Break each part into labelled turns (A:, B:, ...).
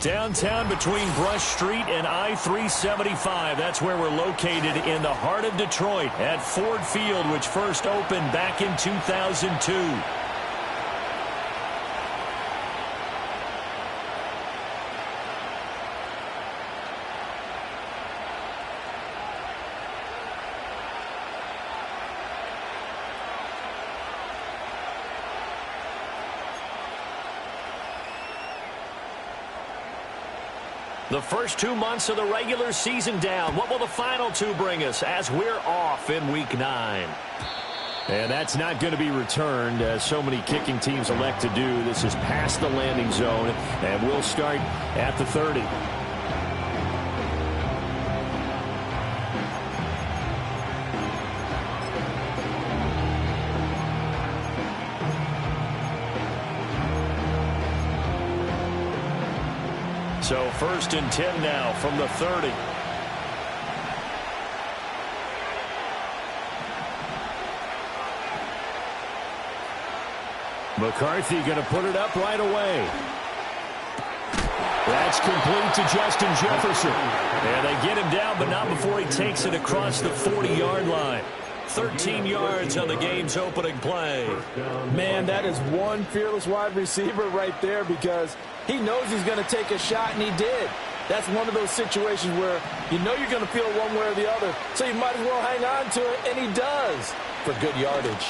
A: Downtown between Brush Street and I-375. That's where we're located in the heart of Detroit at Ford Field, which first opened back in 2002. The first 2 months of the regular season down. What will the final 2 bring us as we're off in Week 9? And that's not going to be returned, as so many kicking teams elect to do. This is past the landing zone, and we'll start at the 30. So 1st and 10 now from the 30. McCarthy going to put it up right away. That's complete to Justin Jefferson. And they get him down, but not before he takes it across the 40-yard line. 13 yards on the game's opening play.
B: Man, that is one fearless wide receiver right there, because he knows he's going to take a shot, and he did. That's one of those situations where you know you're going to feel one way or the other, so you might as well hang on to it, and he does for good yardage.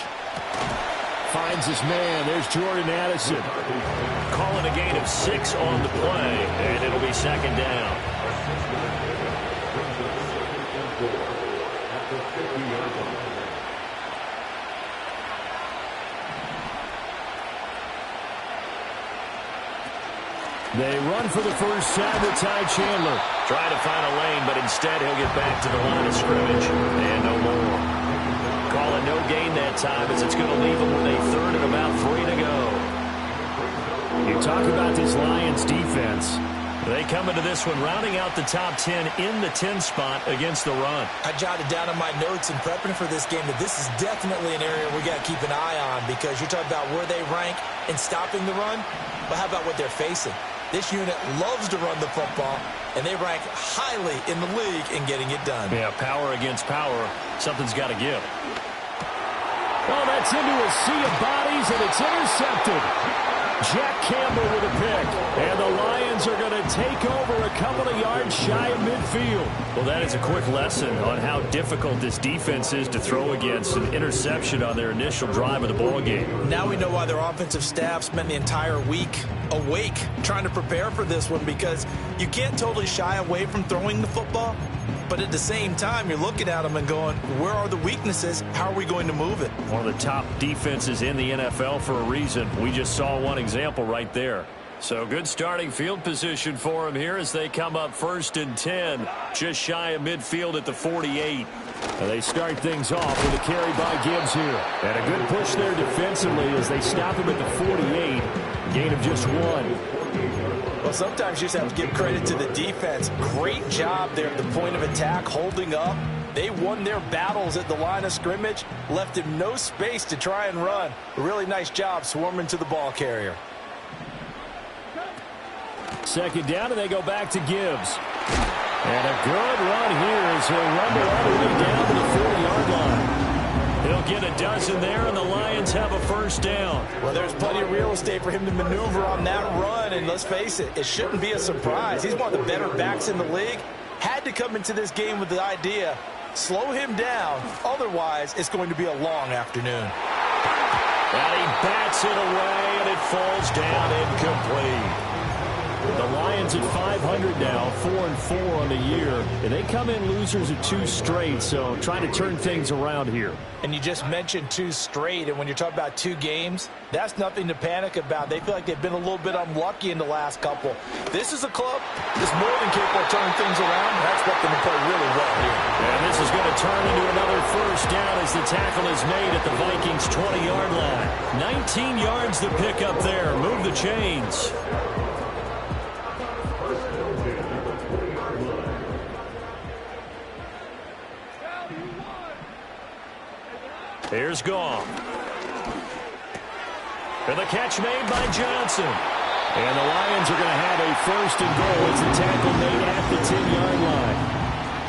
A: Finds his man. There's Jordan Addison. Calling a gain of 6 on the play, and it'll be 2nd down. They run for the first time with Ty Chandler. Trying to find a lane, but instead he'll get back to the line of scrimmage. And no more. Calling no gain that time, as it's going to leave him with a 3rd and about 3 to go. You talk about this Lions defense. They come into this one rounding out the top 10 in the 10 spot against the run.
B: I jotted down in my notes in prepping for this game that this is definitely an area we got to keep an eye on, because you're talking about where they rank in stopping the run. But how about what they're facing? This unit loves to run the football, and they rank highly in the league in getting it done.
A: Yeah, power against power. Something's got to give. Oh, that's into a sea of bodies, and it's intercepted. Jack Campbell with a pick. And the Lions are going to take over a couple of yards shy of midfield. Well, that is a quick lesson on how difficult this defense is to throw against. An interception on their initial drive of the ball game.
B: Now we know why their offensive staff spent the entire week awake trying to prepare for this one, because you can't totally shy away from throwing the football. But at the same time, you're looking at them and going, where are the weaknesses? How are we going to move it?
A: One of the top defenses in the NFL for a reason. We just saw one example right there. So good starting field position for them here as they come up 1st and 10. Just shy of midfield at the 48. And they start things off with a carry by Gibbs here. And a good push there defensively as they stop him at the 48. Gain of just 1.
B: Well, sometimes you just have to give credit to the defense. Great job there at the point of attack, holding up. They won their battles at the line of scrimmage, left him no space to try and run. A really nice job swarming to the ball carrier.
A: 2nd down, and they go back to Gibbs. And a good run here as he'll rumble all the way down to the 40-yard line. He'll get a dozen there, and the Lions have a 1st down.
B: Well, there's plenty of real estate for him to maneuver on that run, and let's face it, it shouldn't be a surprise. He's one of the better backs in the league. Had to come into this game with the idea, slow him down, otherwise it's going to be a long afternoon.
A: And he bats it away, and it falls down incomplete. The Lions at 500 now, 4-4 on the year, and they come in losers of 2 straight, so trying to turn things around here.
B: And you just mentioned 2 straight, and when you're talking about 2 games, that's nothing to panic about. They feel like they've been a little bit unlucky in the last couple. This is a club that's more than capable of turning things around. I expect them to play really well here.
A: And this is going to turn into another 1st down as the tackle is made at the Vikings' 20-yard line. 19 yards to pick up there. Move the chains. Here's Goff. And the catch made by Johnson. And the Lions are going to have a first and goal as the tackle made at the 10-yard line.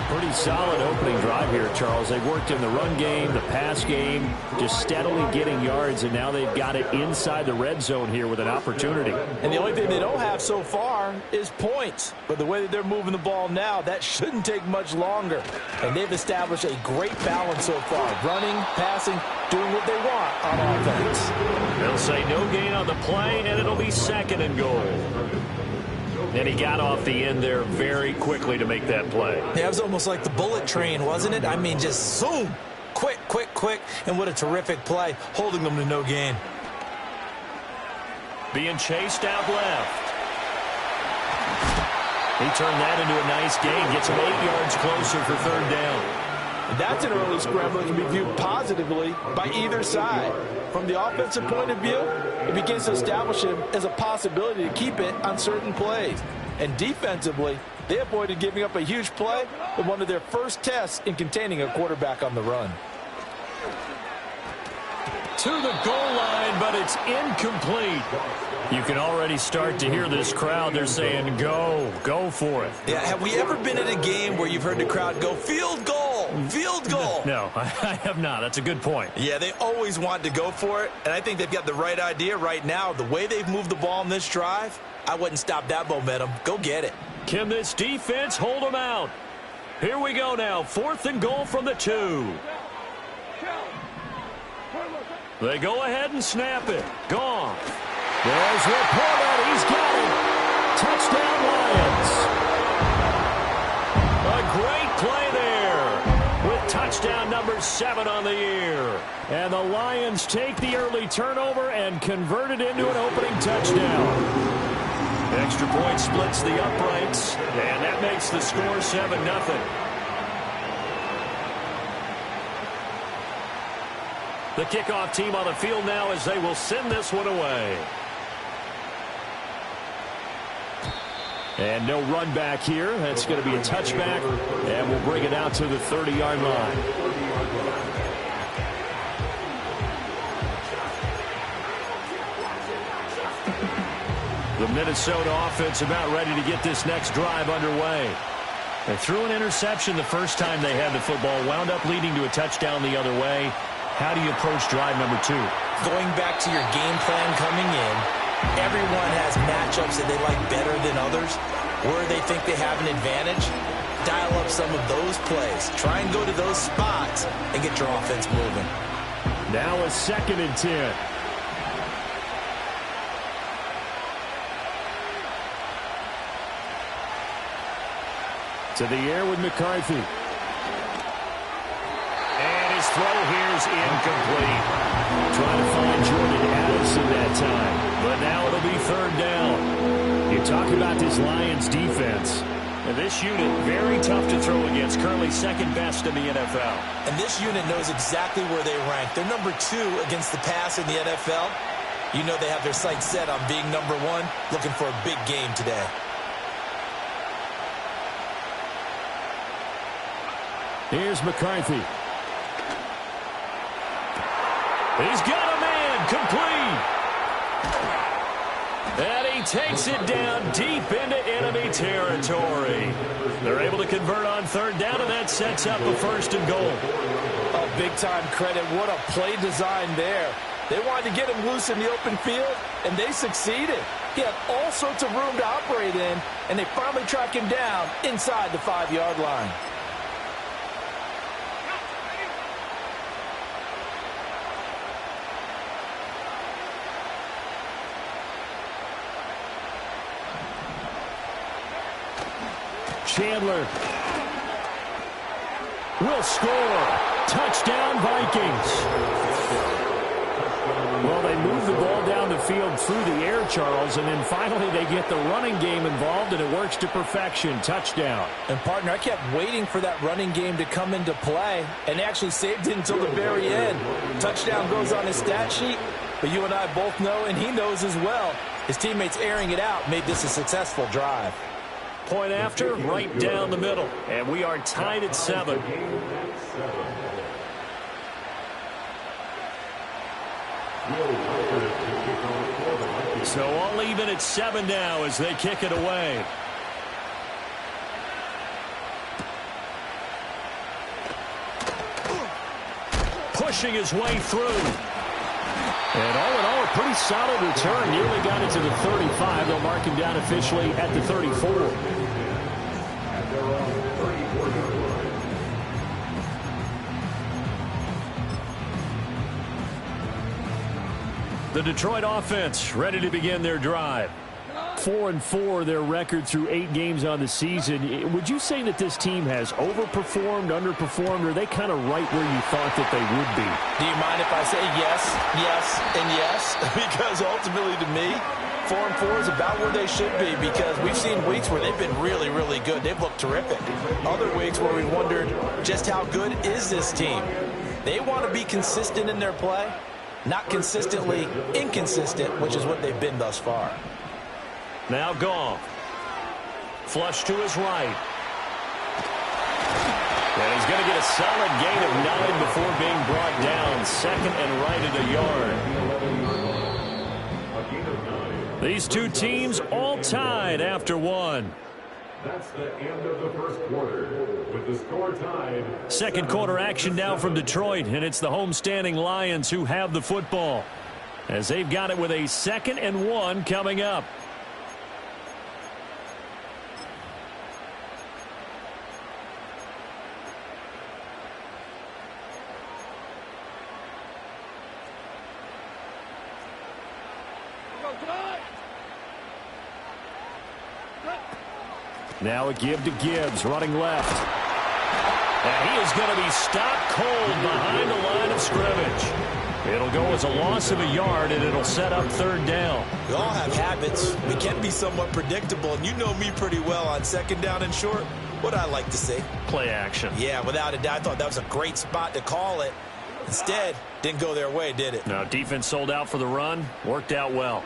A: Pretty solid opening drive here, Charles. They've worked in the run game, the pass game, just steadily getting yards, and now they've got it inside the red zone here with an opportunity.
B: And the only thing they don't have so far is points. But the way that they're moving the ball now, that shouldn't take much longer. And they've established a great balance so far. Running, passing, doing what they want on offense.
A: They'll say no gain on the play, and it'll be second and goal. And he got off the end there very quickly to make that play.
B: Yeah, it was almost like the bullet train, wasn't it? I mean, just zoom. Quick, quick, quick. And what a terrific play, holding them to no gain.
A: Being chased out left. He turned that into a nice gain. Gets him 8 yards closer for third down.
B: That's an early scramble that can be viewed positively by either side. From the offensive point of view, it begins to establish him as a possibility to keep it on certain plays. And defensively, they avoided giving up a huge play with one of their first tests in containing a quarterback on the run.
A: To the goal line, but it's incomplete. You can already start to hear this crowd. They're saying, go for it.
B: Yeah, have we ever been at a game where you've heard the crowd go, field goal, field goal?
A: No, I have not. That's a good point.
B: Yeah, they always want to go for it, and I think they've got the right idea right now. The way they've moved the ball in this drive, I wouldn't stop that momentum. Go get it.
A: Can this defense hold them out? Here we go now. 4th and goal from the 2. They go ahead and snap it. Gone. There's Laporta. He's got it. Touchdown, Lions. A great play there with touchdown number 7 on the year. And the Lions take the early turnover and convert it into an opening touchdown. Extra point splits the uprights, and that makes the score 7-0. The kickoff team on the field now as they will send this one away. And no run back here. That's going to be a touchback, and we'll bring it out to the 30-yard line. The Minnesota offense about ready to get this next drive underway. They threw an interception the first time they had the football, wound up leading to a touchdown the other way. How do you approach drive number 2?
B: Going back to your game plan coming in, everyone has matchups that they like better than others. Where they think they have an advantage, dial up some of those plays. Try and go to those spots and get your offense moving.
A: Now a 2nd and 10. To the air with McCarthy. Throw here's incomplete. Trying to find Jordan Addison that time. But now it'll be 3rd down. You talk about this Lions defense. And this unit, very tough to throw against. Currently 2nd best in the NFL.
B: And this unit knows exactly where they rank. They're number 2 against the pass in the NFL. You know they have their sights set on being number 1, looking for a big game today.
A: Here's McCarthy. He's got a man, complete. And he takes it down deep into enemy territory. They're able to convert on 3rd down, and that sets up a 1st and goal.
B: Oh, big-time credit. What a play design there. They wanted to get him loose in the open field, and they succeeded. He had all sorts of room to operate in, and they finally track him down inside the 5-yard line.
A: Chandler will score. Touchdown, Vikings. Well, they move the ball down the field through the air, Charles, and then finally they get the running game involved, and it works to perfection. Touchdown.
B: And, partner, I kept waiting for that running game to come into play and actually saved it until the very end. Touchdown goes on his stat sheet, but you and I both know, and he knows as well, his teammates airing it out made this a successful drive.
A: Point after, right down the middle. And we are tied at 7. So all even at 7 now as they kick it away. Pushing his way through. And all in all, a pretty solid return. Nearly got it to the 35. They'll mark him down officially at the 34. The Detroit offense ready to begin their drive. 4-4 their record through 8 games on the season. Would you say that this team has overperformed, underperformed, or are they kind of right where you thought that they would be?
B: Do you mind if I say yes, yes, and yes? Because ultimately to me, 4-4 is about where they should be, because we've seen weeks where they've been really, really good. They've looked terrific. Other weeks where we wondered just how good is this team. They want to be consistent in their play, not consistently inconsistent, which is what they've been thus far.
A: Now Goff. Flush to his right. And he's going to get a solid gain of 9 before being brought down. Second and right at a yard. These two teams all tied after 1.
C: That's the end of the first quarter with the score tied.
A: Second quarter action now from Detroit, and it's the homestanding Lions who have the football as they've got it with a 2nd and 1 coming up. Now a give to Gibbs, running left. And he is going to be stopped cold behind the line of scrimmage. It'll go as a loss of a yard, and it'll set up 3rd down.
B: We all have habits. We can be somewhat predictable, and you know me pretty well on 2nd down and short. What I like to see.
A: Play action.
B: Yeah, without a doubt. I thought that was a great spot to call it. Instead, didn't go their way, did it?
A: No, defense sold out for the run. Worked out well.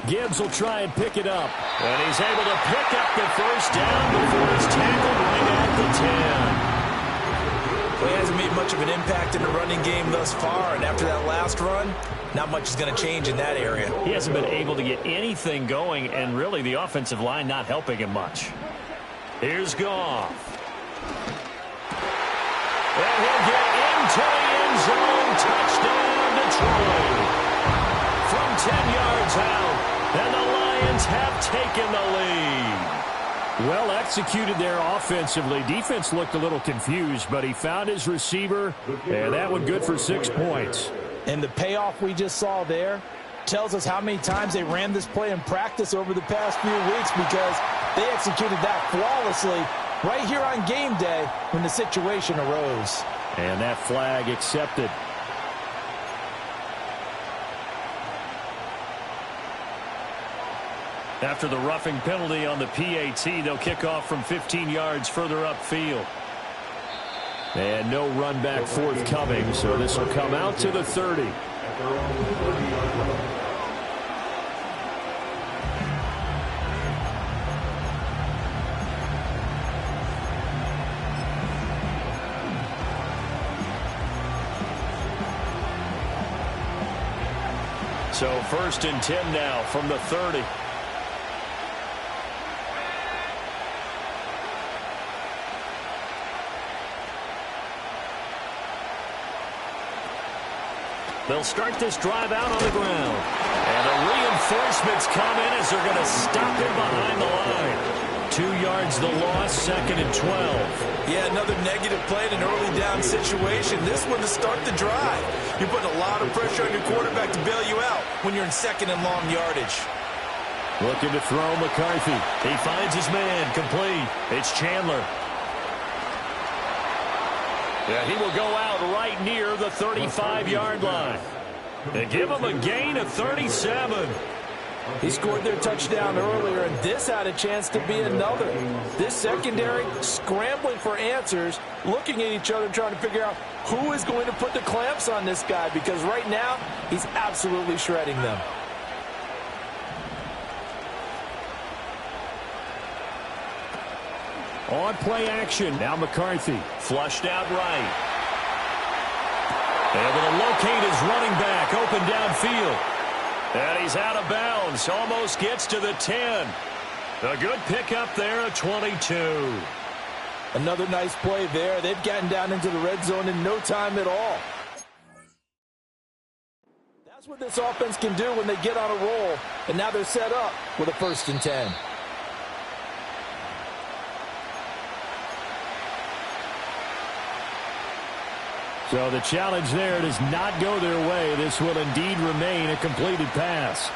A: Gibbs will try and pick it up. And he's able to pick up the 1st down before he's tackled right at the 10.
B: Well, he hasn't made much of an impact in the running game thus far, and after that last run, not much is going to change in that area.
A: He hasn't been able to get anything going, and really the offensive line not helping him much. Here's Goff. And he'll get into the end zone. Touchdown, Detroit. From 10 yards out, and the Lions have taken the lead. Well executed there offensively. Defense looked a little confused, but he found his receiver, and that one good for 6 points.
D: And the payoff we just saw there tells us how many times they ran this play in practice over the past few weeks, because they executed that flawlessly right here on game day when the situation arose.
A: And that flag accepted. After the roughing penalty on the PAT, they'll kick off from 15 yards further upfield. And no run back forthcoming, so this will come out to the 30. So 1st and 10 now from the 30. They'll start this drive out on the ground. And the reinforcements come in as they're going to stop him behind the line. 2 yards the loss, 2nd and 12.
B: Yeah, another negative play in an early down situation. This one to start the drive. You're putting a lot of pressure on your quarterback to bail you out when you're in 2nd and long yardage.
A: Looking to throw McCarthy. He finds his man, complete. It's Chandler. Yeah, he will go out right near the 35-yard line. They give him a gain of 37.
D: He scored their touchdown earlier, and this had a chance to be another. This secondary scrambling for answers, looking at each other, trying to figure out who is going to put the clamps on this guy, because right now he's absolutely shredding them.
A: On play action, now McCarthy. Flushed out right. Able to locate his running back, open downfield. And he's out of bounds. Almost gets to the 10. A good pickup there at 22.
D: Another nice play there. They've gotten down into the red zone in no time at all. That's what this offense can do when they get on a roll. And now they're set up with a 1st and 10.
A: So the challenge there does not go their way. This will indeed remain a completed pass.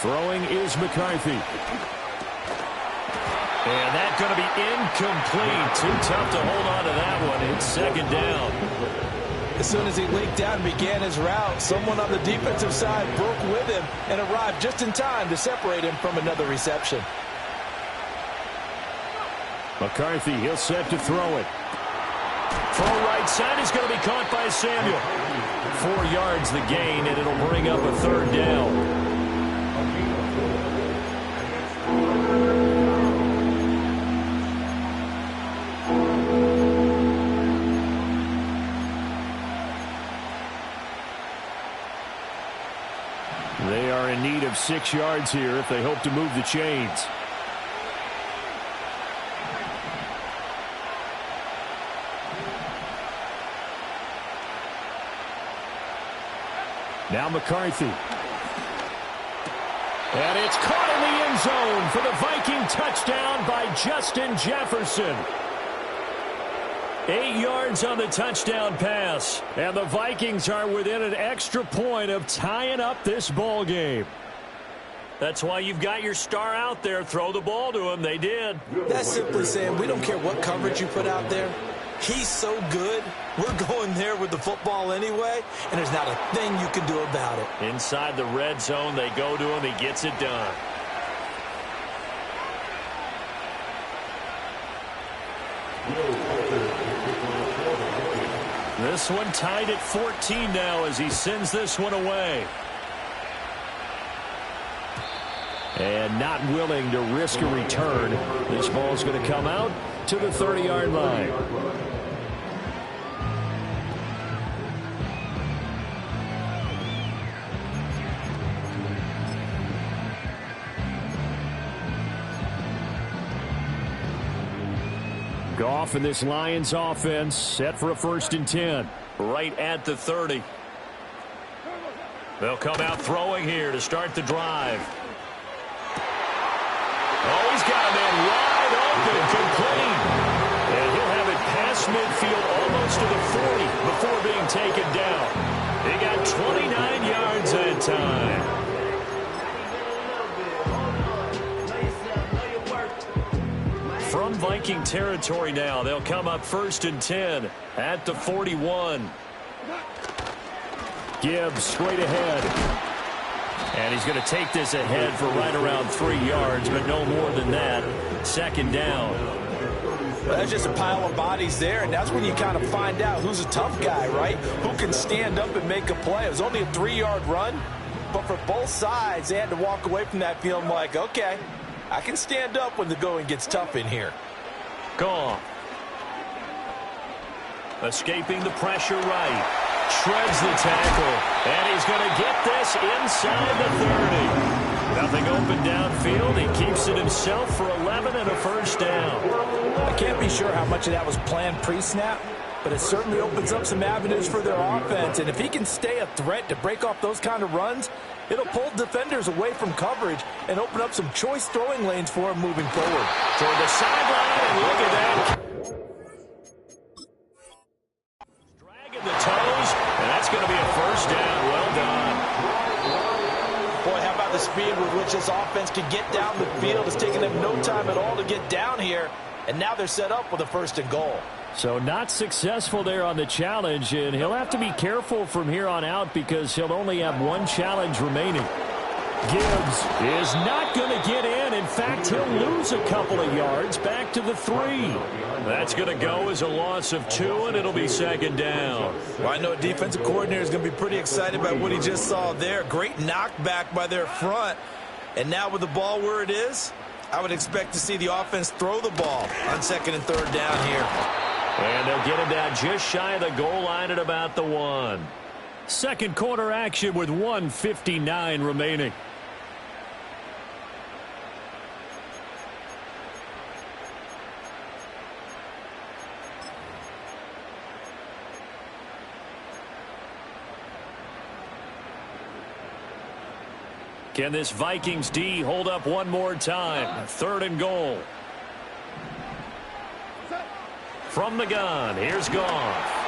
A: Throwing is McCarthy. And that's going to be incomplete. Too tough to hold on to that one. It's 2nd down.
D: As soon as he leaked out and began his route, someone on the defensive side broke with him and arrived just in time to separate him from another reception.
A: McCarthy, he'll set to throw it. Throw right side is going to be caught by Samuel. 4 yards the gain, and it'll bring up a 3rd down. They are in need of 6 yards here if they hope to move the chains. Now McCarthy. And it's caught in the end zone for the Viking touchdown by Justin Jefferson. 8 yards on the touchdown pass. And the Vikings are within an extra point of tying up this ball game. That's why you've got your star out there. Throw the ball to him. They did.
B: That's simply saying we don't care what coverage you put out there. He's so good. We're going there with the football anyway, and there's not a thing you can do about it.
A: Inside the red zone, they go to him. He gets it done. This one tied at 14 now as he sends this one away. And not willing to risk a return. This ball's going to come out to the 30-yard line. Goff and this Lions offense set for a 1st and 10. Right at the 30. They'll come out throwing here to start the drive. Oh, he's got a man wide open, complete. And he'll have it past midfield almost to the 40 before being taken down. He got 29 yards that time. From Viking territory now, they'll come up 1st and 10 at the 41. Gibbs straight ahead. And he's going to take this ahead for right around 3 yards, but no more than that. 2nd down.
D: Well, that's just a pile of bodies there, and that's when you kind of find out who's a tough guy, right? Who can stand up and make a play. It was only a 3-yard run, but for both sides, they had to walk away from that field like, okay, I can stand up when the going gets tough in here.
A: Gone. Escaping the pressure right. Shreds the tackle. And he's going to get this inside the 30. Nothing open downfield. He keeps it himself for 11 and a 1st down.
D: I can't be sure how much of that was planned pre-snap, but it certainly opens up some avenues for their offense. And if he can stay a threat to break off those kind of runs, it'll pull defenders away from coverage and open up some choice throwing lanes for him moving forward.
A: Toward the sideline, and look at that. Dragging the toes, and that's going to be a 1st down. Well done.
D: Boy, how about the speed with which this offense can get down the field? It's taken them no time at all to get down here, and now they're set up with a 1st and goal.
A: So not successful there on the challenge, and he'll have to be careful from here on out because he'll only have 1 challenge remaining. Gibbs is not going to get in. In fact, he'll lose a couple of yards back to the 3. That's going to go as a loss of 2, and it'll be 2nd down.
B: Well, I know a defensive coordinator is going to be pretty excited about what he just saw there. Great knockback by their front. And now with the ball where it is, I would expect to see the offense throw the ball on 2nd and 3rd down here.
A: And they'll get him down just shy of the goal line at about the 1.
E: Second quarter action with 1:59 remaining.
A: Can this Vikings D hold up one more time? 3rd and goal. From the gun, here's Goff.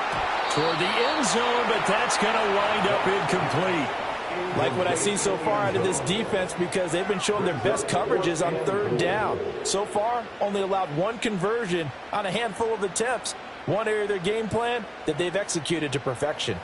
A: Toward the end zone, but that's going to wind up incomplete.
D: Like what I see so far out of this defense, because they've been showing their best coverages on 3rd down. So far, only allowed 1 conversion on a handful of attempts. One area of their game plan that they've executed to perfection.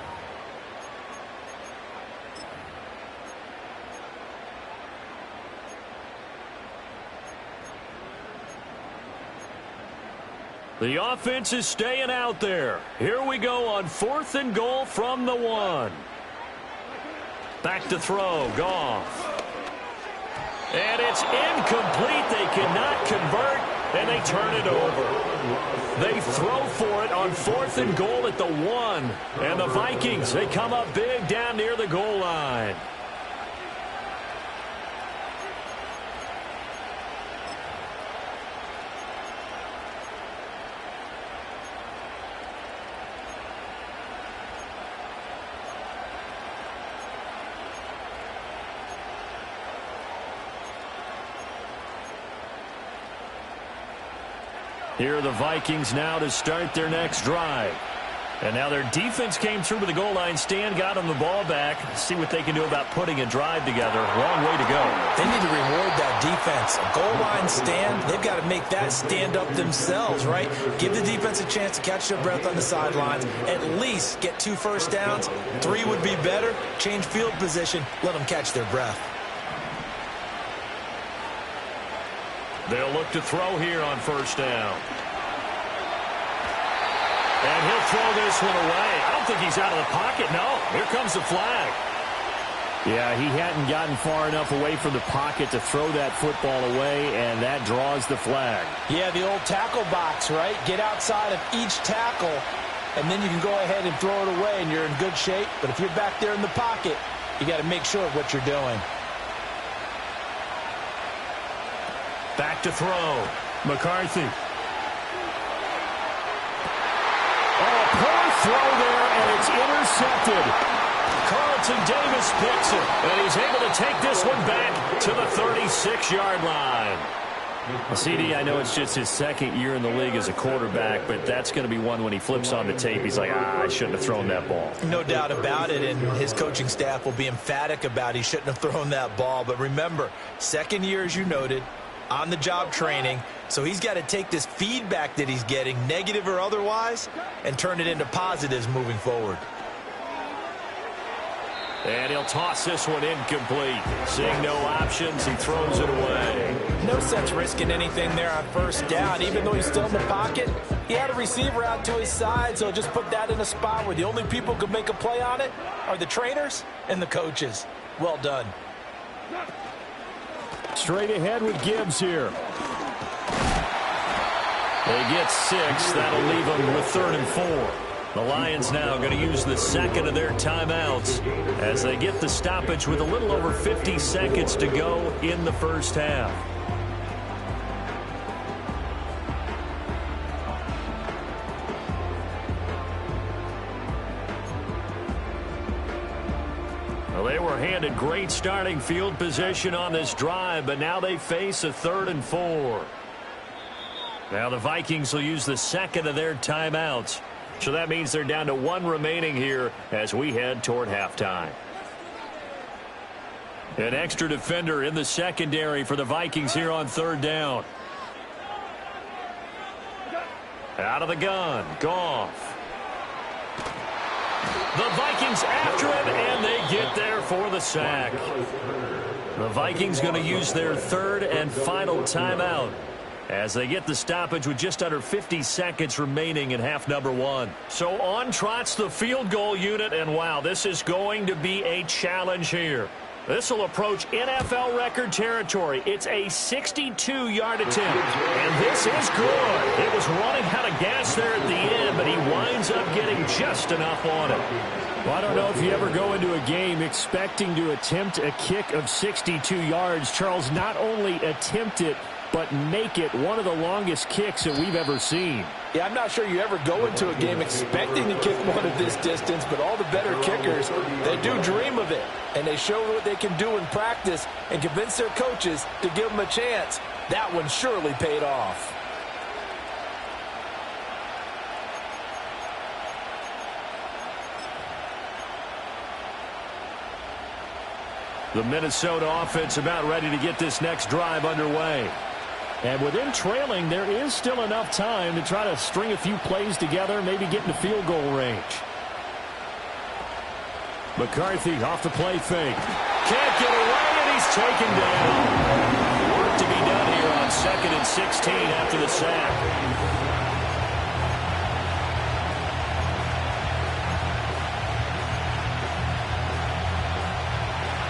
A: The offense is staying out there. Here we go on 4th and goal from the 1. Back to throw, Goff. And it's incomplete. They cannot convert, and they turn it over. They throw for it on 4th and goal at the 1. And the Vikings, they come up big down near the goal line. Here are the Vikings now to start their next drive. And now their defense came through to the goal line stand, got them the ball back. See what they can do about putting a drive together. Long way to go.
B: They need to reward that defense. A goal line stand, they've got to make that stand up themselves, right? Give the defense a chance to catch their breath on the sidelines. At least get 2 first downs. 3 would be better. Change field position. Let them catch their breath.
A: They'll look to throw here on 1st down. And he'll throw this one away. I don't think he's out of the pocket. No, here comes the flag.
E: Yeah, he hadn't gotten far enough away from the pocket to throw that football away, and that draws the flag.
D: Yeah, the old tackle box, right? Get outside of each tackle, and then you can go ahead and throw it away, and you're in good shape. But if you're back there in the pocket, you got to make sure of what you're doing.
A: Back to throw.
E: McCarthy.
A: Oh, poor throw there, and it's intercepted. Carlton Davis picks it, and he's able to take this one back to the 36-yard line.
E: Well, CD, I know it's just his 2nd year in the league as a quarterback, but that's going to be one when he flips on the tape. He's like, I shouldn't have thrown that ball.
B: No doubt about it, and his coaching staff will be emphatic about he shouldn't have thrown that ball. But remember, 2nd year, as you noted, on-the-job training, so he's got to take this feedback that he's getting, negative or otherwise, and turn it into positives moving forward.
A: And he'll toss this one incomplete. Seeing no options, he throws it away.
D: No sense risking anything there on 1st down. Even though he's still in the pocket, he had a receiver out to his side, so just put that in a spot where the only people who can make a play on it are the trainers and the coaches. Well done.
E: Straight ahead with Gibbs here.
A: They get 6. That'll leave them with 3rd and 4. The Lions now going to use the 2nd of their timeouts as they get the stoppage with a little over 50 seconds to go in the 1st half. Well, they were handed great starting field position on this drive, but now they face a 3rd and 4. Now the Vikings will use the 2nd of their timeouts. So that means they're down to 1 remaining here as we head toward halftime. An extra defender in the secondary for the Vikings here on 3rd down. Out of the gun, Goff. The Vikings after him, and they get there for the sack. The Vikings going to use their 3rd and final timeout as they get the stoppage with just under 50 seconds remaining in half number 1. So on trots the field goal unit, and wow, this is going to be a challenge here. This will approach NFL record territory. It's a 62-yard attempt, and this is good. It was running out of gas there at the end, but he winds up getting just enough on it.
E: Well, I don't know if you ever go into a game expecting to attempt a kick of 62 yards. Charles, not only attempt it, but make it one of the longest kicks that we've ever seen.
D: Yeah, I'm not sure you ever go into a game expecting to kick one of this distance, but all the better kickers, they do dream of it. And they show what they can do in practice and convince their coaches to give them a chance. That one surely paid off.
A: The Minnesota offense about ready to get this next drive underway.
E: And with them trailing, there is still enough time to try to string a few plays together, maybe get into field goal range.
A: McCarthy off the play fake. Can't get away, and he's taken down. Work to be done here on 2nd and 16 after the sack.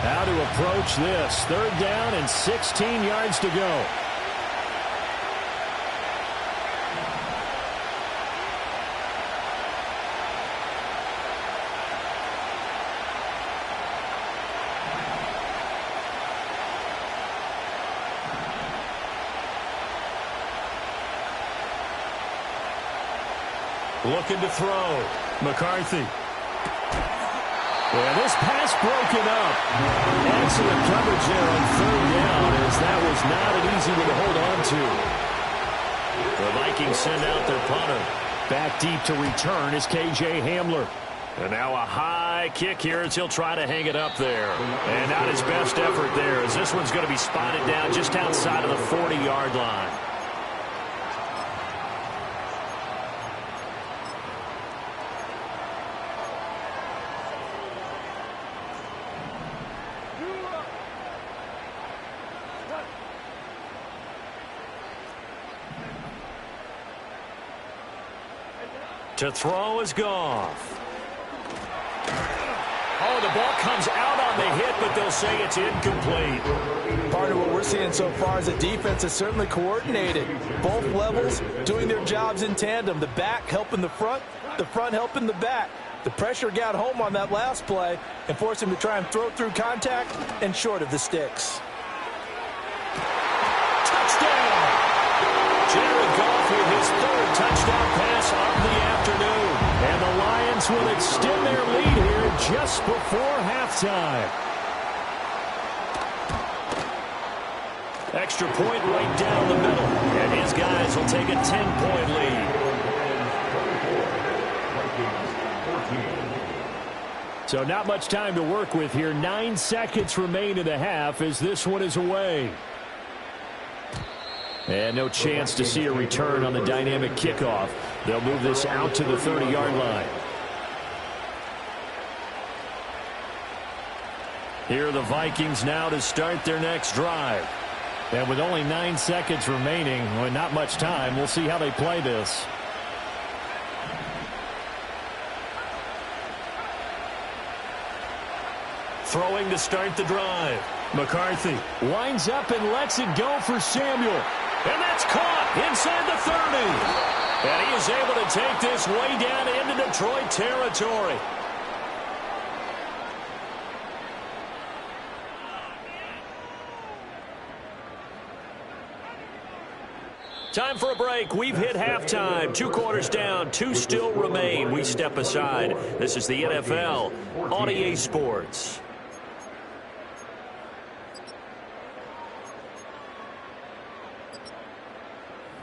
E: How to approach this. 3rd down and 16 yards to go.
A: Looking to throw. McCarthy.
E: Well, this pass broken up. Excellent coverage there on 3rd down, as that was not an easy one to hold on to.
A: The Vikings send out their punter.
E: Back deep to return is K.J. Hamler.
A: And now a high kick here as he'll try to hang it up there. And not his best effort there, as this one's going to be spotted down just outside of the 40-yard line. To throw is Goff. Oh, the ball comes out on the hit, but they'll say it's incomplete.
D: Part of what we're seeing so far is the defense is certainly coordinated. Both levels doing their jobs in tandem. The back helping the front helping the back. The pressure got home on that last play and forced him to try and throw through contact and short of the sticks.
A: Touchdown! Jared Goff with his 3rd touchdown pass of the afternoon.
E: And the Lions will extend their lead here just before halftime.
A: Extra point right down the middle. And his guys will take a 10-point lead.
E: So not much time to work with here. 9 seconds remain in the half as this one is away. And no chance to see a return on the dynamic kickoff. They'll move this out to the 30-yard line. Here are the Vikings now to start their next drive. And with only 9 seconds remaining, well, not much time, we'll see how they play this.
A: Throwing to start the drive. McCarthy
E: winds up and lets it go for Samuel.
A: And that's caught inside the 30. And he is able to take this way down into Detroit territory. Time for a break. We've hit halftime. 2 quarters down. 2 still remain. We step aside. This is the NFL on EA Sports.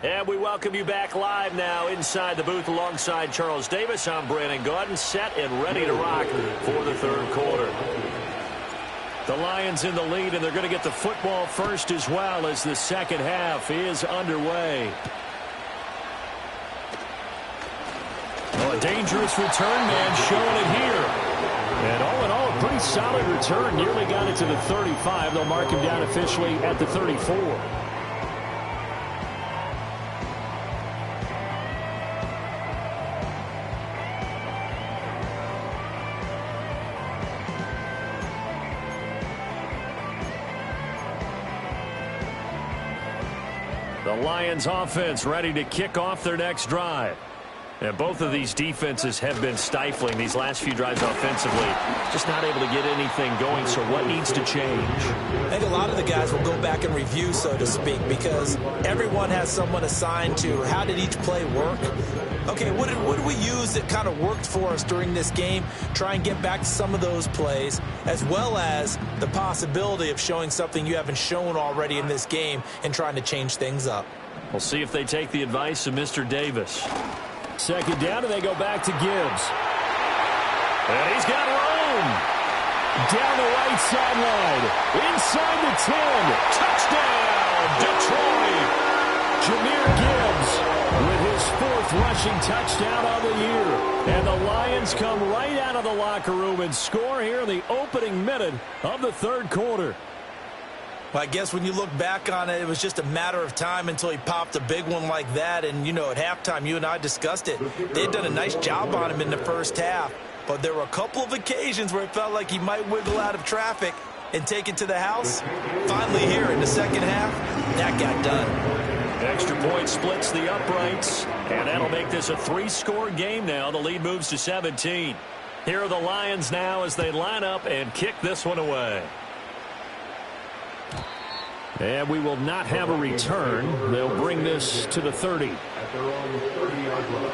A: And we welcome you back live now inside the booth alongside Charles Davis. I'm Brandon Gaudin, set and ready to rock for the 3rd quarter. The Lions in the lead, and they're going to get the football first as well as the second half is underway.
E: Oh, a dangerous return man showing it here. And all in all, a pretty solid return. Nearly got it to the 35. They'll mark him down officially at the 34.
A: The Lions offense ready to kick off their next drive. And both of these defenses have been stifling these last few drives offensively. Just not able to get anything going, so what needs to change?
B: I think a lot of the guys will go back and review, so to speak, because everyone has someone assigned to how did each play work. Okay, what did we use that kind of worked for us during this game? Try and get back to some of those plays, as well as the possibility of showing something you haven't shown already in this game and trying to change things up.
A: We'll see if they take the advice of Mr. Davis.
E: Second down, and they go back to Gibbs.
A: And he's got room.
E: Down the right sideline. Inside the 10.
A: Touchdown, Detroit.
E: Jahmyr Gibbs with his 4th rushing touchdown on the year. And the Lions come right out of the locker room and score here in the opening minute of the 3rd quarter.
B: Well, I guess when you look back on it, it was just a matter of time until he popped a big one like that. And, you know, at halftime, you and I discussed it. They'd done a nice job on him in the first half. But there were a couple of occasions where it felt like he might wiggle out of traffic and take it to the house. Finally here in the second half, that got done.
A: Extra point splits the uprights. And that'll make this a 3-score game now. The lead moves to 17. Here are the Lions now as they line up and kick this one away.
E: And we will not have a return. They'll bring this to the 30.
C: At their own 30-yard line.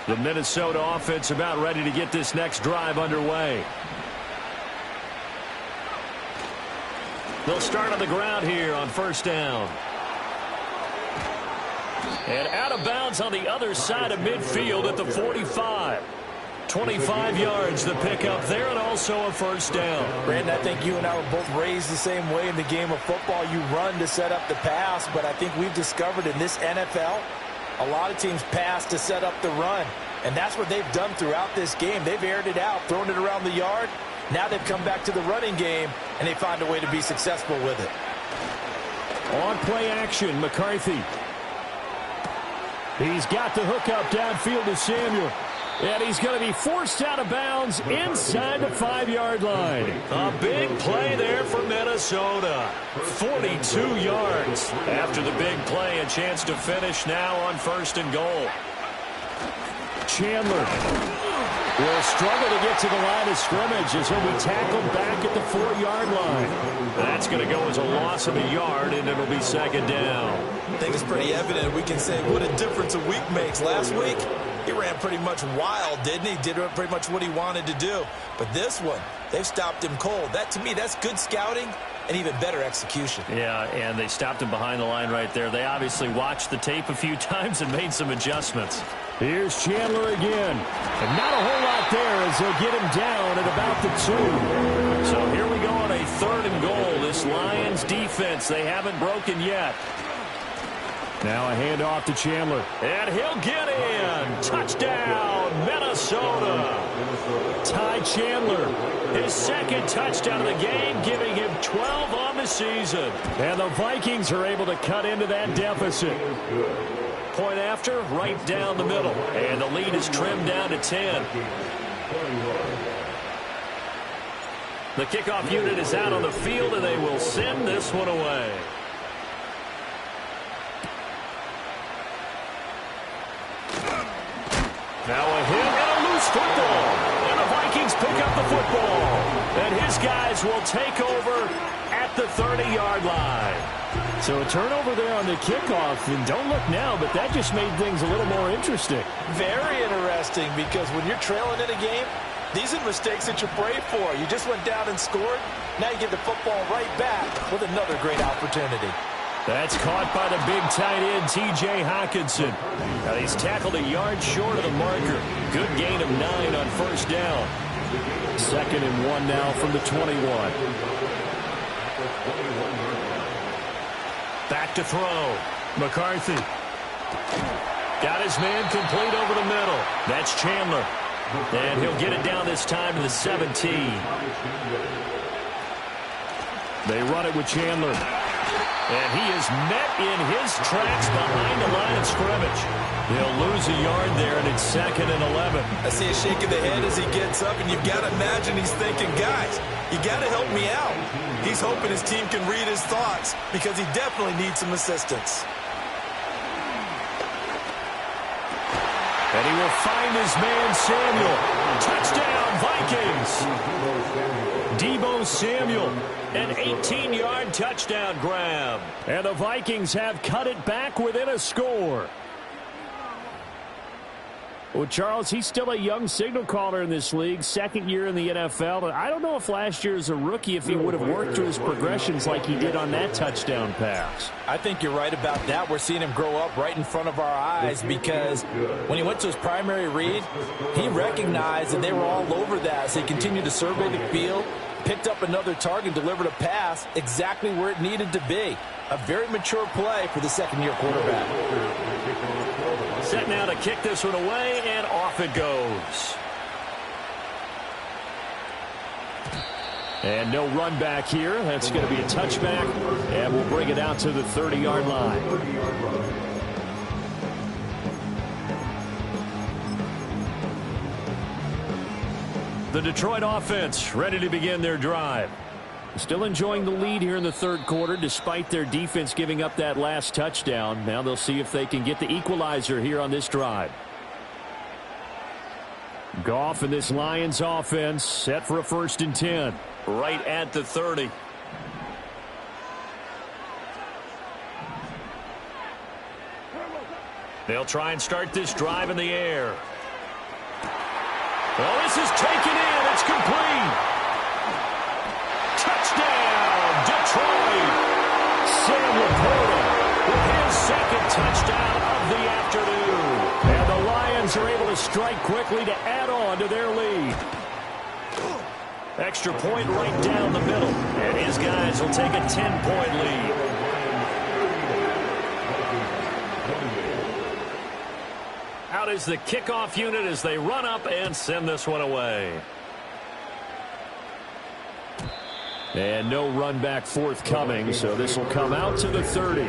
A: The Minnesota offense about ready to get this next drive underway. They'll start on the ground here on 1st down. And out of bounds on the other side of midfield at the 45. 25 yards the pickup there, and also a 1st down.
D: Brandon, I think you and I were both raised the same way in the game of football. You run to set up the pass, but I think we've discovered in this NFL, a lot of teams pass to set up the run. And that's what they've done throughout this game. They've aired it out, thrown it around the yard. Now they've come back to the running game, and they find a way to be successful with it.
E: On play action, McCarthy. He's got the hook up downfield to Samuel. And he's going to be forced out of bounds inside the 5-yard line.
A: A big play there for Minnesota. 42 yards. After the big play, a chance to finish now on 1st and goal.
E: Chandler will struggle to get to the line of scrimmage as he'll be tackled back at the 4-yard line.
A: That's going to go as a loss of a yard, and it'll be 2nd down.
B: I think it's pretty evident. We can say what a difference a week makes. Last week, he ran pretty much wild, didn't he? Did pretty much what he wanted to do. But this one, they've stopped him cold. That, to me, that's good scouting and even better execution.
A: Yeah, and they stopped him behind the line right there. They obviously watched the tape a few times and made some adjustments.
E: Here's Chandler again. And not a whole lot there as they'll get him down at about the 2.
A: So here we go on a 3rd and goal. This Lions defense, they haven't broken yet.
E: Now a handoff to Chandler.
A: And he'll get in. Touchdown, Minnesota.
E: Ty Chandler.
A: His 2nd touchdown of the game, giving him 12 on the season.
E: And the Vikings are able to cut into that deficit.
A: Point after, right down the middle. And the lead is trimmed down to 10. The kickoff unit is out on the field, and they will send this one away. Now a hit and a loose football. And the Vikings pick up the football. And his guys will take over at the 30-yard line.
E: So a turnover there on the kickoff. And don't look now, but that just made things a little more interesting.
D: Very interesting, because when you're trailing in a game, these are mistakes that you pray for. You just went down and scored. Now you get the football right back with another great opportunity.
E: That's caught by the big tight end, T.J. Hockenson.
A: Now he's tackled a yard short of the marker. Good gain of 9 on 1st down.
E: 2nd and 1 now from the 21.
A: Back to throw. McCarthy. Got his man complete over the middle. That's Chandler. And he'll get it down this time to the 17.
E: They run it with Chandler.
A: And he is met in his tracks behind the line of scrimmage. He'll lose a yard there, and it's 2nd and 11.
B: I see a shake of the head as he gets up, and you've got to imagine he's thinking, guys, you got to help me out. He's hoping his team can read his thoughts because he definitely needs some assistance.
A: And he will find his man, Samuel. Touchdown, Vikings. Deebo Samuel, an 18-yard touchdown grab.
E: And the Vikings have cut it back within a score. Well, Charles, he's still a young signal caller in this league, 2nd year in the NFL. I don't know if last year as a rookie if he would have worked through his progressions like he did on that touchdown pass.
D: I think you're right about that. We're seeing him grow up right in front of our eyes because when he went to his primary read, he recognized that they were all over that. So he continued to survey the field, picked up another target, delivered a pass exactly where it needed to be. A very mature play for the 2nd-year quarterback.
A: Set now to kick this one away, and off it goes.
E: And no run back here. That's going to be a touchback, and we'll bring it out to the 30-yard line. The Detroit offense ready to begin their drive. Still enjoying the lead here in the 3rd quarter despite their defense giving up that last touchdown. Now they'll see if they can get the equalizer here on this drive. Goff and this Lions offense set for a 1st and 10.
A: Right at the 30. They'll try and start this drive in the air. Well, this is taken in. It's complete. Touchdown, Detroit. Sam Laporta with his 2nd touchdown of the afternoon.
E: And the Lions are able to strike quickly to add on to their lead.
A: Extra point right down the middle. And his guys will take a 10-point lead. Out is the kickoff unit as they run up and send this one away.
E: And no run back forthcoming, so this will come out to the 30.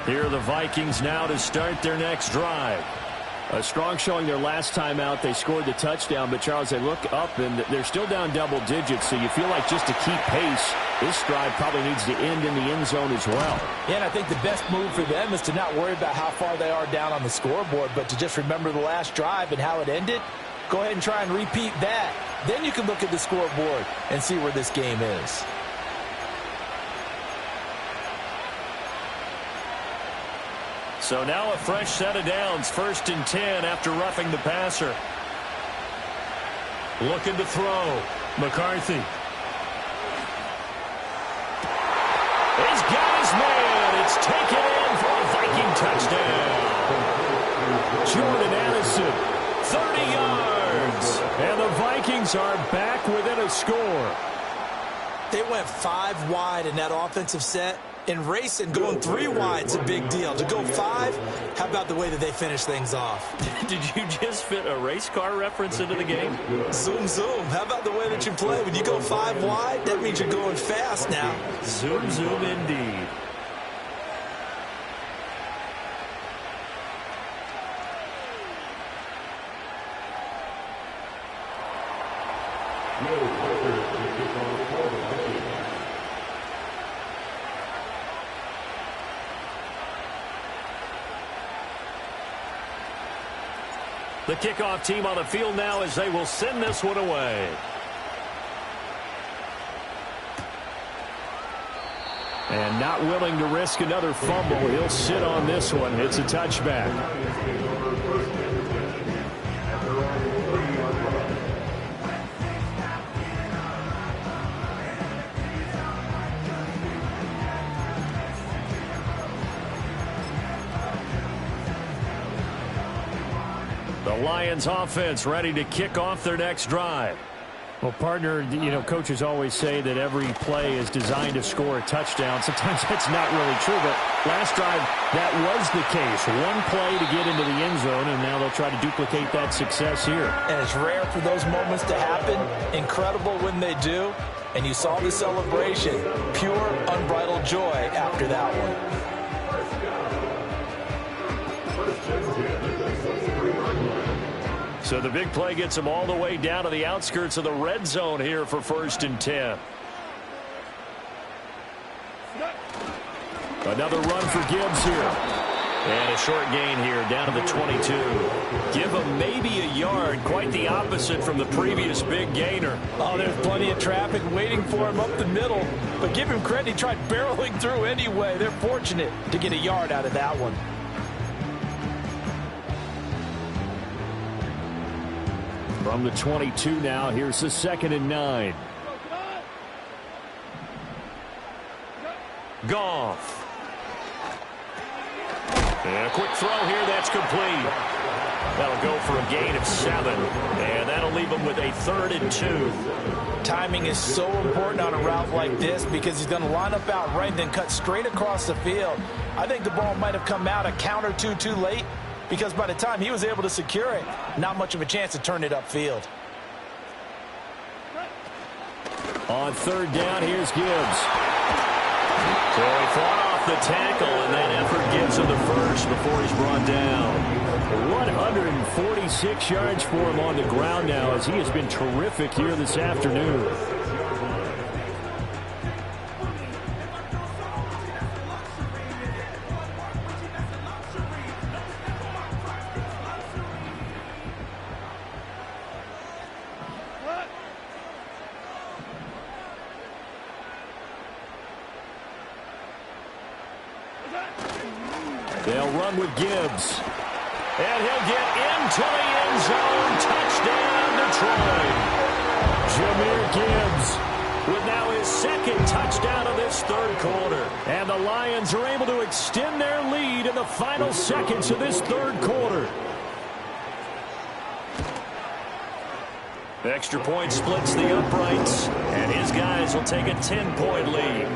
E: Here are the Vikings now to start their next drive. A strong showing their last time out. They scored the touchdown, but Charles, they look up and they're still down double digits, so you feel like just to keep pace, this drive probably needs to end in the end zone as well.
D: Yeah, and I think the best move for them is to not worry about how far they are down on the scoreboard, but to just remember the last drive and how it ended. Go ahead and try and repeat that. Then you can look at the scoreboard and see where this game is.
A: So now a fresh set of downs, 1st and 10 after roughing the passer. Looking to throw. McCarthy. He's got his man. It's taken in for a Viking touchdown.
E: Jordan Addison, 30 yards. And the Vikings are back within a score.
B: They went 5 wide in that offensive set. And racing, going 3 wide is a big deal. To go 5, how about the way that they finish things off?
A: Did you just fit a race car reference into the game?
B: Zoom, zoom. How about the way that you play? When you go 5 wide, that means you're going fast now.
A: Zoom, zoom indeed. The kickoff team on the field now as they will send this one away.
E: And not willing to risk another fumble. He'll sit on this one. It's a touchback. The Lions offense ready to kick off their next drive. Well, partner, coaches always say that every play is designed to score a touchdown. Sometimes that's not really true, but last drive, that was the case. One play to get into the end zone, and now they'll try to duplicate that success here.
B: And it's rare for those moments to happen. Incredible when they do. And you saw the celebration. Pure, unbridled joy after that one.
A: So the big play gets them all the way down to the outskirts of the red zone here for 1st and 10. Another run for Gibbs here. And a short gain here down to the 22. Give him maybe a yard. Quite the opposite from the previous big gainer.
D: Oh, there's plenty of traffic waiting for him up the middle. But give him credit, he tried barreling through anyway. They're fortunate to get a yard out of that one.
E: From the 22 now, here's the 2nd and 9.
A: Goff. And a quick throw here, that's complete. That'll go for a gain of 7. And that'll leave him with a 3rd and 2.
B: Timing is so important on a route like this because he's going to line up out right and then cut straight across the field. I think the ball might have come out a count or two too late, because by the time he was able to secure it, not much of a chance to turn it upfield.
E: On 3rd down, here's Gibbs.
A: So he fought off the tackle, and that effort gives him the first before he's brought down.
E: 146 yards for him on the ground now, as he has been terrific here this afternoon. They'll run with Gibbs.
A: And he'll get into the end zone. Touchdown, Detroit.
E: Jahmyr Gibbs
A: with now his 2nd touchdown of this 3rd quarter.
E: And the Lions are able to extend their lead in the final seconds of this 3rd quarter.
A: Extra point splits the uprights, and his guys will take a 10-point lead.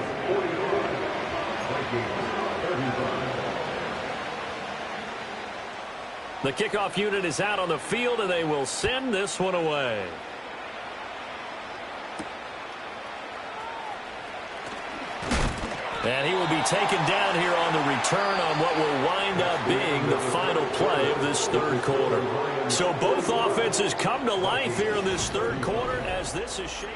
A: The kickoff unit is out on the field, and they will send this one away. And he will be taken down here on the return on what will wind up being the final play of this 3rd quarter. So both offenses come to life here in this 3rd quarter as this is shaped.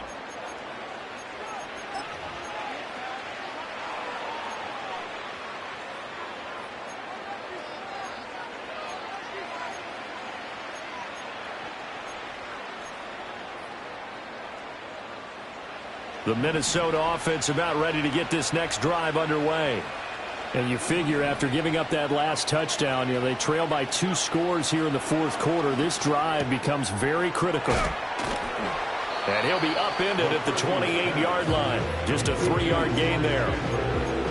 A: The Minnesota offense about ready to get this next drive underway.
E: And you figure after giving up that last touchdown, they trail by 2 scores here in the 4th quarter. This drive becomes very critical.
A: And he'll be upended at the 28-yard line. Just a 3-yard gain there.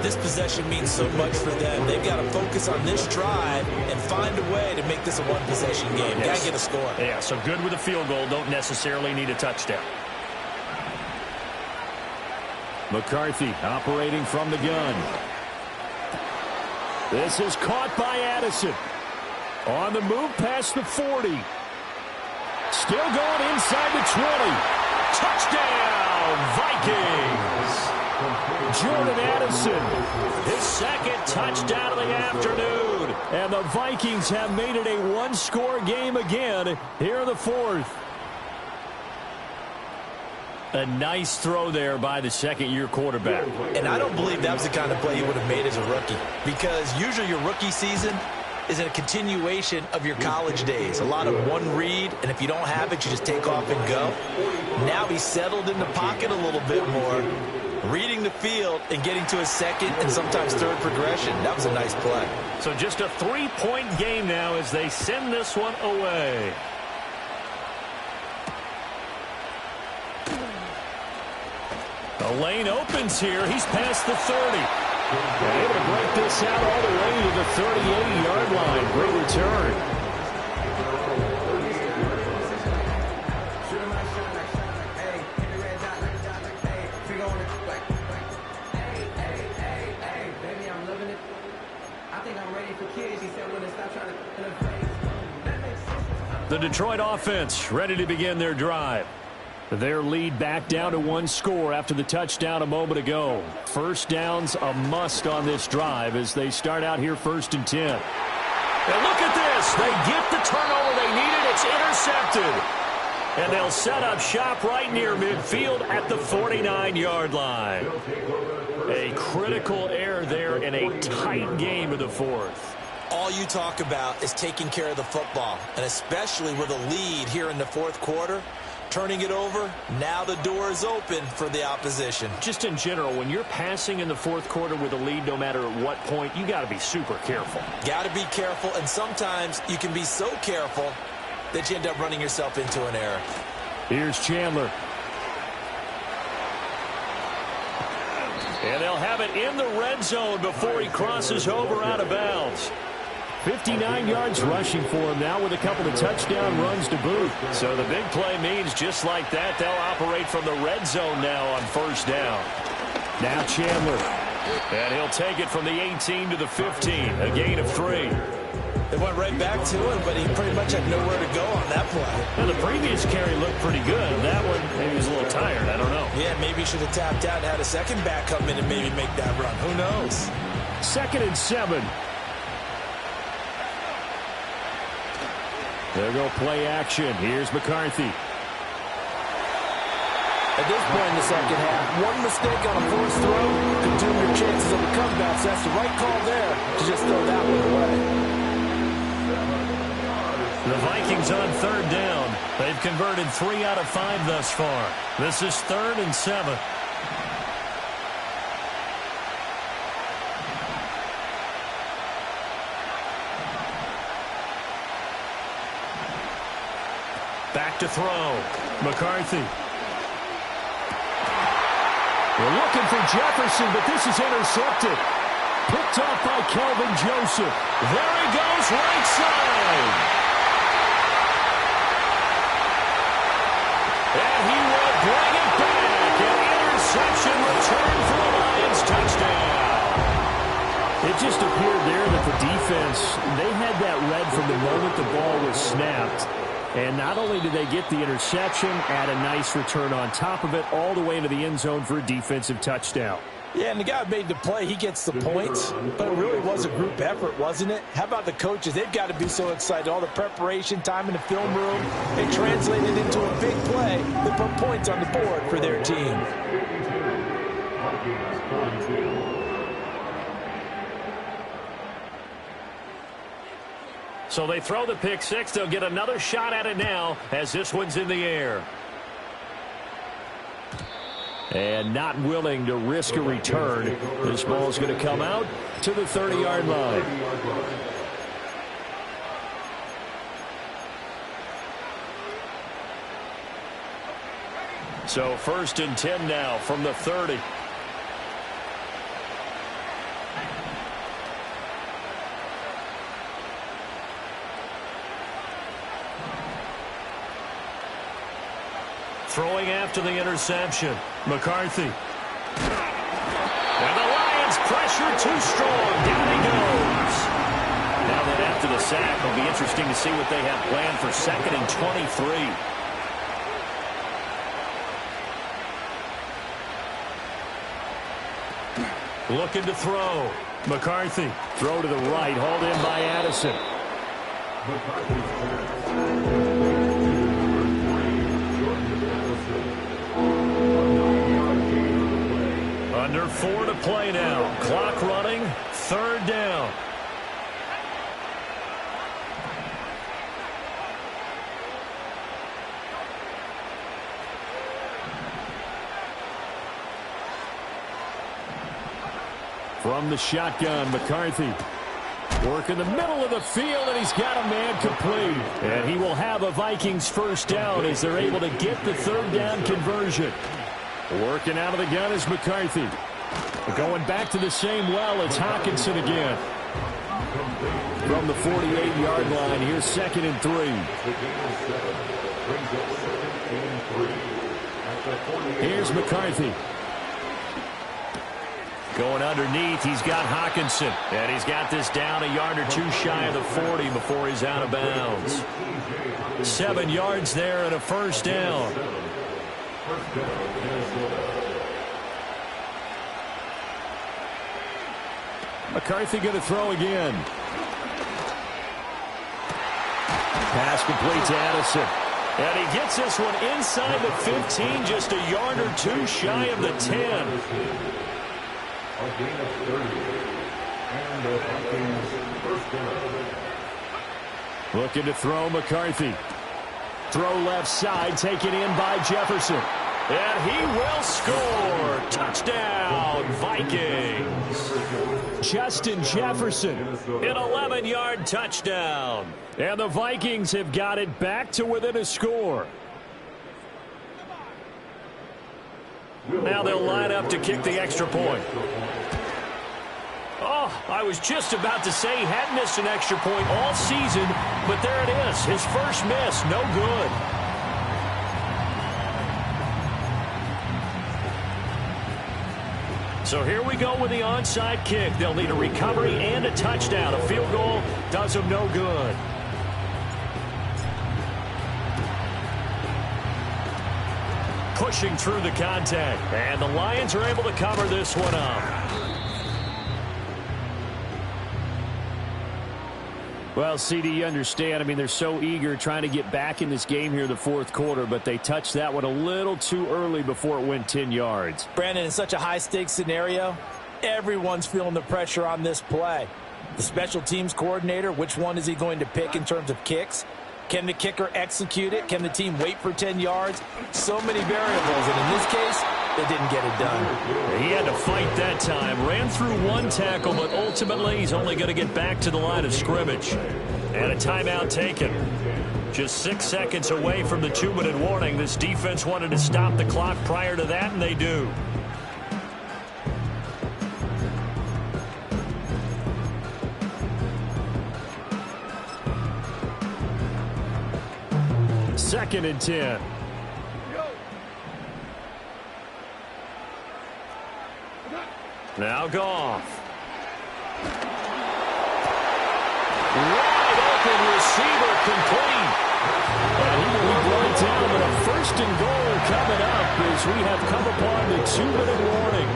B: This possession means so much for them. They've got to focus on this drive and find a way to make this a one-possession game.
A: Yes.
B: Got to get a score.
A: Yeah, so good with a field goal. Don't necessarily need a touchdown.
E: McCarthy operating from the gun. This is caught by Addison. On the move past the 40. Still going inside the 20.
A: Touchdown, Vikings!
E: Jordan Addison.
A: His 2nd touchdown of the afternoon.
E: And the Vikings have made it a 1-score game again here in the 4th.
A: A nice throw there by the 2nd-year quarterback.
B: And I don't believe that was the kind of play he would have made as a rookie, because usually your rookie season is a continuation of your college days. A lot of one read, and if you don't have it, you just take off and go. Now he's settled in the pocket a little bit more, reading the field and getting to his 2nd and sometimes 3rd progression. That was a nice play.
A: So just a 3-point game now as they send this one away. The lane opens here. He's past the 30.
E: Able to break this out all the way to the 38-yard line. Great return.
A: The Detroit offense ready to begin their drive.
E: Their lead back down to one score after the touchdown a moment ago. First down's a must on this drive as they start out here 1st and 10.
A: And look at this. They get the turnover they needed. It's intercepted. And they'll set up shop right near midfield at the 49-yard line. A critical error there in a tight game in the 4th.
B: All you talk about is taking care of the football, and especially with a lead here in the 4th quarter. Turning it over, now the door is open for the opposition.
E: Just in general, when you're passing in the 4th quarter with a lead, no matter at what point, you got to be super careful.
B: Got to be careful, and sometimes you can be so careful that you end up running yourself into an error.
E: Here's Chandler.
A: And they'll have it in the red zone before he crosses over out of bounds.
E: 59 yards rushing for him now with a couple of touchdown runs to boot.
A: So the big play means just like that, they'll operate from the red zone now on 1st down.
E: Now Chandler.
A: And he'll take it from the 18 to the 15, a gain of 3.
B: It went right back to him, but he pretty much had nowhere to go on that play.
A: Well, the previous carry looked pretty good. That one, maybe he was a little tired. I don't know.
B: Yeah, maybe he should have tapped out and had a second back come in and maybe make that run. Who knows?
E: 2nd and 7. There go play action. Here's McCarthy.
D: At this point in the second half, one mistake on a forced throw could doom your chances of a comeback. So that's the right call there to just throw that one away.
A: The Vikings on 3rd down. They've converted 3 out of 5 thus far. This is 3rd and 7. Back to throw. McCarthy.
E: We're looking for Jefferson, but this is intercepted. Picked off by Kelvin Joseph.
A: There he goes, right side. And he will bring it back. An interception return for the Lions touchdown.
E: It just appeared there that the defense, they had that read from the moment the ball was snapped. And not only did they get the interception, add a nice return on top of it, all the way into the end zone for a defensive touchdown.
D: Yeah, and the guy who made the play, he gets the points. But it really was a group effort, wasn't it? How about the coaches? They've got to be so excited. All the preparation, time in the film room, it translated into a big play that put points on the board for their team.
A: So they throw the pick six. They'll get another shot at it now as this one's in the air.
E: And not willing to risk a return. This ball's going to come out to the 30-yard line.
A: So 1st and 10 now from the 30. Throwing after the interception. McCarthy. And the Lions pressure too strong. Down he goes. Now that after the sack, it'll be interesting to see what they have planned for 2nd and 23. Looking to throw. McCarthy.
E: Throw to the right, hauled in by Addison.
A: Under 4 to play now. Clock running. 3rd down.
E: From the shotgun, McCarthy. Work in the middle of the field, and he's got a man complete. And he will have a Vikings first down as they're able to get the 3rd down conversion. Working out of the gun is McCarthy. Going back to the same well, it's Hockenson again. From the 48-yard line, here's 2nd and 3. Here's McCarthy.
A: Going underneath, he's got Hawkinson. And he's got this down a yard or two shy of the 40 before he's out of bounds. 7 yards there and a first down.
E: McCarthy going to throw again. Pass complete to Addison.
A: And he gets this one inside the 15, just a yard or two shy of the 10.
E: Looking to throw McCarthy. Throw left side, taken in by Jefferson.
A: And he will score. Touchdown, Vikings.
E: Justin Jefferson.
A: An 11-yard touchdown.
E: And the Vikings have got it back to within a score.
A: Now they'll line up to kick the extra point. Oh, I was just about to say he hadn't missed an extra point all season, but there it is. His first miss, no good. So here we go with the onside kick. They'll need a recovery and a touchdown. A field goal does them no good. Pushing through the contact. And the Lions are able to cover this one up.
E: Well, CD, you understand. I mean, they're so eager trying to get back in this game here in the fourth quarter, but they touched that one a little too early before it went 10 yards.
D: Brandon, in such a high-stakes scenario, everyone's feeling the pressure on this play. The special teams coordinator, which one is he going to pick in terms of kicks? Can the kicker execute it? Can the team wait for 10 yards? So many variables, and in this case, they didn't get it done.
A: He had to fight that time. Ran through one tackle, but ultimately he's only going to get back to the line of scrimmage. And a timeout taken. Just 6 seconds away from the 2-minute warning. This defense wanted to stop the clock prior to that, and they do.
E: Second and 10.
A: Now Goff. Wide open receiver complete.
E: And he will be brought down with a first and goal coming up as we have come upon the 2-minute warning.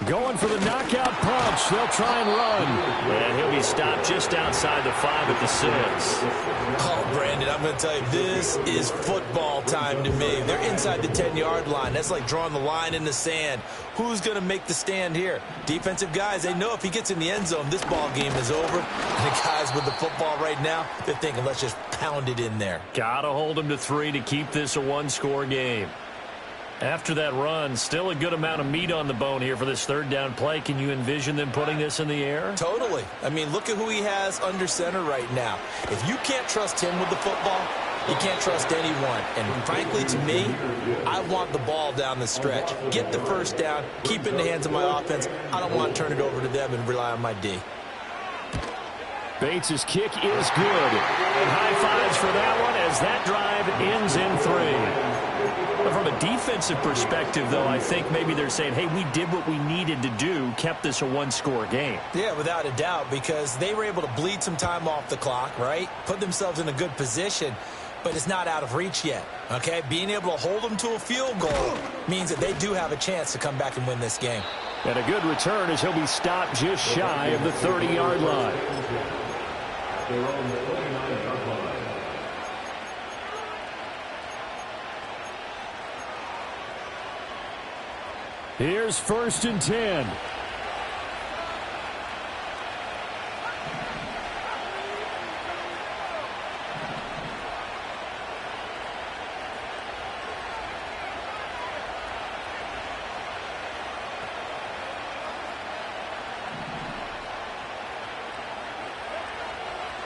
E: Going for the knockout punch. They'll try and run.
A: And he'll be stopped just outside the 5 at the 6.
B: Oh, Brandon, I'm going to tell you, this is football time to me. They're inside the 10-yard line. That's like drawing the line in the sand. Who's going to make the stand here? Defensive guys, they know if he gets in the end zone, this ball game is over. And the guys with the football right now, they're thinking, let's just pound it in there.
A: Got to hold him to 3 to keep this a one-score game. After that run, still a good amount of meat on the bone here for this third down play. Can you envision them putting this in the air?
B: Totally. I mean, look at who he has under center right now. If you can't trust him with the football, you can't trust anyone. And frankly, to me, I want the ball down the stretch. Get the first down, keep it in the hands of my offense. I don't want to turn it over to them and rely on my D.
E: Bates' kick is good.
A: And high fives for that one as that drive ends in 3. From a defensive perspective, though, I think maybe they're saying, hey, we did what we needed to do, kept this a one-score game.
B: Yeah, without a doubt, because they were able to bleed some time off the clock, right? Put themselves in a good position, but it's not out of reach yet, okay? Being able to hold them to a field goal means that they do have a chance to come back and win this game.
E: And a good return as he'll be stopped just shy of the 30-yard line.
C: They're on the 29-yard line.
E: Here's first and 10.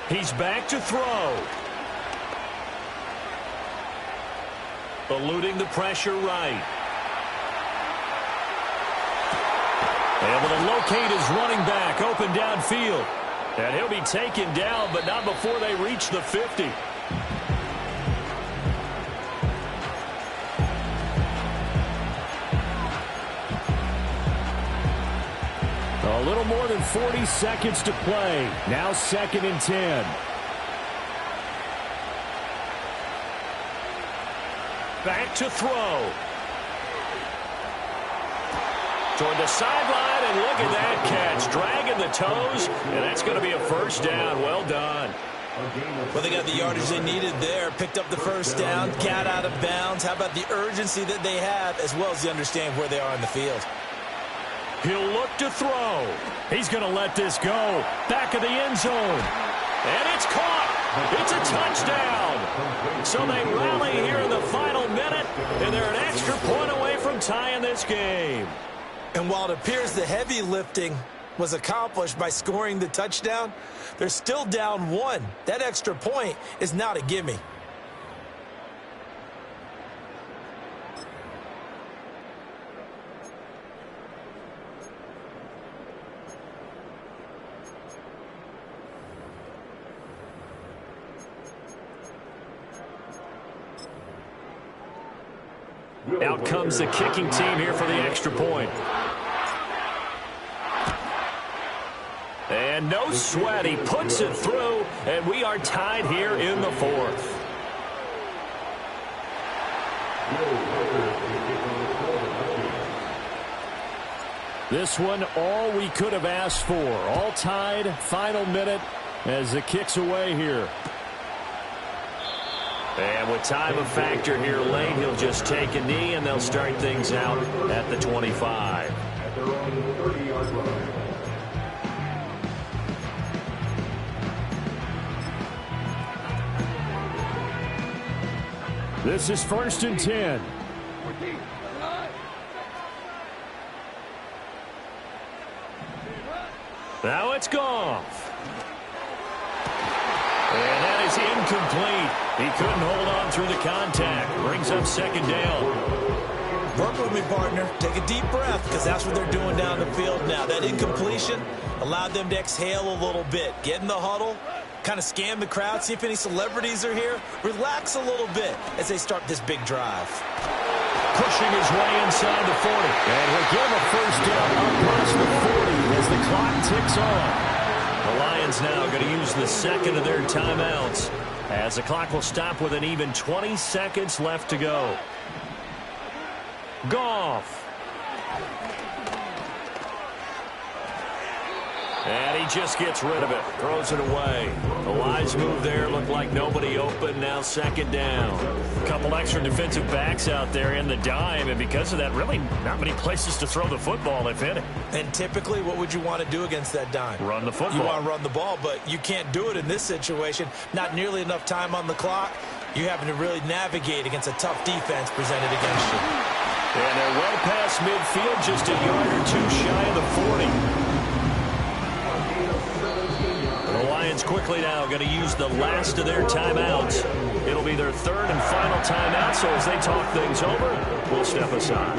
A: He's back to throw. Eluding the pressure right. Able to locate his running back open downfield. And he'll be taken down, but not before they reach the 50.
E: A little more than 40 seconds to play. Now 2nd and 10.
A: Back to throw. Toward the sideline, and look at that catch. Dragging the toes, and that's going to be a first down. Well done.
B: Well, they got the yardage they needed there. Picked up the first down, got out of bounds. How about the urgency that they have, as well as the understanding where they are in the field?
A: He'll look to throw. He's going to let this go. Back of the end zone. And it's caught. It's a touchdown. So they rally here in the final minute, and they're an extra point away from tying this game.
B: And while it appears the heavy lifting was accomplished by scoring the touchdown, they're still down 1. That extra point is not a gimme.
A: Out comes the kicking team here for the extra point. And no sweat. He puts it through, and we are tied here in the 4th.
E: This one, all we could have asked for. All tied, final minute as the kick's away here.
A: And with time a factor here late, he'll just take a knee, and they'll start things out at the 25.
C: At their own 30-yard line.
E: This is 1st and 10.
A: Now it's Goff. And that is incomplete. He couldn't hold on through the contact. Brings up 2nd down.
B: Work with me, partner. Take a deep breath, because that's what they're doing down the field now. That incompletion allowed them to exhale a little bit. Get in the huddle, kind of scan the crowd, see if any celebrities are here. Relax a little bit as they start this big drive.
A: Pushing his way inside the 40.
E: And he'll give a first down up past the 40 as the clock ticks on.
A: The Lions now going to use the 2nd of their timeouts as the clock will stop with an even 20 seconds left to go. Goff. And he just gets rid of it. Throws it away. A wise move there. Looked like nobody open. Now 2nd down. A couple extra defensive backs out there in the dime. And because of that, really not many places to throw the football, if any.
B: And typically, what would you want to do against that dime?
A: Run the football.
B: You want to run the ball, but you can't do it in this situation. Not nearly enough time on the clock. You're having to really navigate against a tough defense presented against you.
A: And they're well past midfield, just a yard or two shy of the 40. The Lions quickly now going to use the last of their timeouts. It'll be their 3rd and final timeout, so as they talk things over, we'll step aside.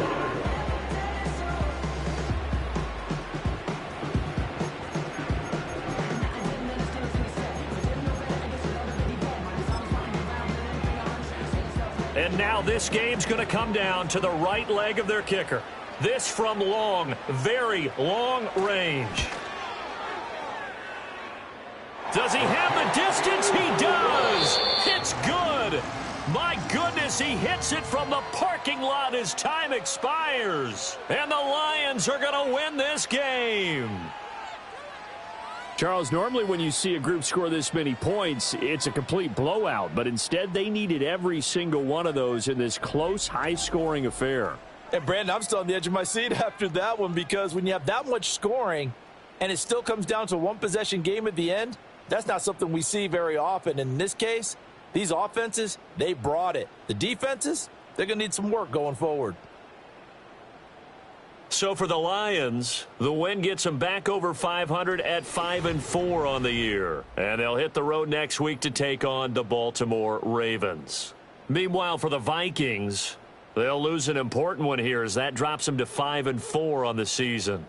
A: And now this game's going to come down to the right leg of their kicker. This from long, very long range. Does he have the distance? He does. It's good. My goodness, he hits it from the parking lot as time expires. And the Lions are going to win this game.
E: Charles, normally when you see a group score this many points, it's a complete blowout. But instead, they needed every single one of those in this close, high-scoring affair.
D: And, Brandon, I'm still on the edge of my seat after that one, because when you have that much scoring and it still comes down to a one-possession game at the end, that's not something we see very often. In this case, these offenses, they brought it. The defenses, they're going to need some work going forward.
A: So for the Lions, the win gets them back over 500 at 5-4 on the year. And they'll hit the road next week to take on the Baltimore Ravens. Meanwhile, for the Vikings, they'll lose an important one here as that drops them to 5-4 on the season.